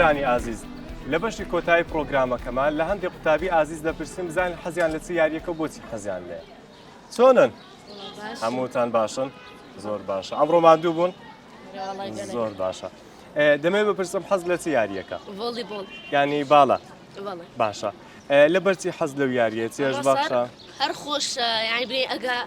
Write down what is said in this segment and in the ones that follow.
بینەرانی ئازیز لە بەشی کۆتایی پرۆگرامەکەمان لە هەندێک قوتابی ئازیز دەپرسیم بزانین حەزیان لە چ یاریەکە و بۆچی حەزیان لێ. چۆنن؟ هەمووتان باشن؟ زۆر باشە. ئەمڕۆ ماندوو بوون؟ زۆر باشە. دەمەوێت بپرسم حەز لە چ یاریەکە؟ ڤۆلیبۆڵ. یانی باڵە؟ بەڵێ. باشە. لەبەرچی حەز لەو یاریە چێژ باشە؟ هەر خۆشە یانی بێ ئەگە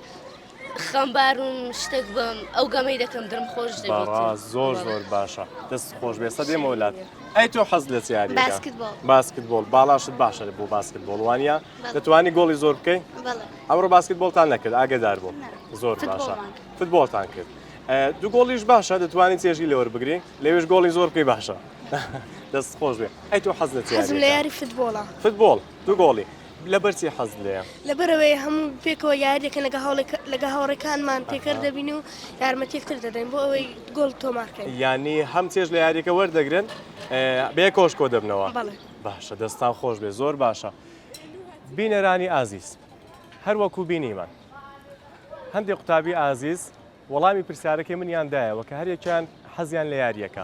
خەمبار و شتێک بم ئەو گەمەی دەکەم درم خۆش دەبێت. بەڕاست زۆر زۆر باشە. دەست خۆش بێ سەدێمە وڵات. ئەی تۆ حەز لە چ یاریەکە؟ باسکتبۆڵ. باسکتبۆڵ. باڵاشت باشە بۆ باسکتبۆڵ وانە؟ دەتوانی گۆڵی زۆر بکەی؟ بەڵێ. ئەمڕۆ باسکتبۆڵتان نەکرد ئاگادار بوو. زۆر باشە. فوتبۆڵتان کرد. دوو گۆڵیش باشە دەتوانین چێژی لێوە بگری لێوێش گۆڵی زۆر بکەی باشە. دەست خۆش بێ. ئەی تۆ حەز لە چ حەزم لە یاریەکە؟ یاری فوتبۆڵە. فوتبۆڵ دوو گۆڵی. لەبەرچی حەز لێیە؟ لەبەرەوەی هەموو پێکەوە یاریەکە لەگە هاوڕێکانمان تێکەر دەبین و یارمەتێکتر دەدەین بۆ ئەوەی گۆڵ تۆمارکەین. یانی هەم چێژ لە یاریەکە وەردەگرن بێ کۆشکۆ دەبنەوە. بەڵێ. باشە دەستان خۆش بێ زۆر باشە. بینەرانی ئازیز هەر وەکو بینیمان هەندێک قوتابی ئازیز وەڵامی پرسیارەکەی منیاندایەوە کە هەرێکیان حەزیان لە یاریەکە.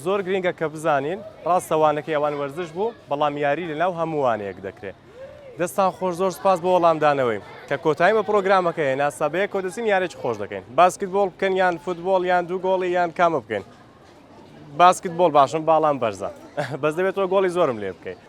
زۆر گرنگە کە بزانین ڕاستەوانەکەی ئەوان وەرزش بوو بەڵام یاری لەناو هەمووانەیەک دەکرێت. دەستان خۆش زۆر سپاس بۆ وەڵامدانەوەی کە کۆتایی بە پرۆگرامەکە هێنا سەبەیە کۆ دەچین یارێکی خۆش دەکەین. باسکتبۆڵ بکەن یان فوتبۆڵ یان دوو گۆڵی یان کامە بکەین. باسکتبۆڵ باشم باڵام بەرزە. بەس دەبێت تۆ گۆڵی زۆرم لێ بکەیت.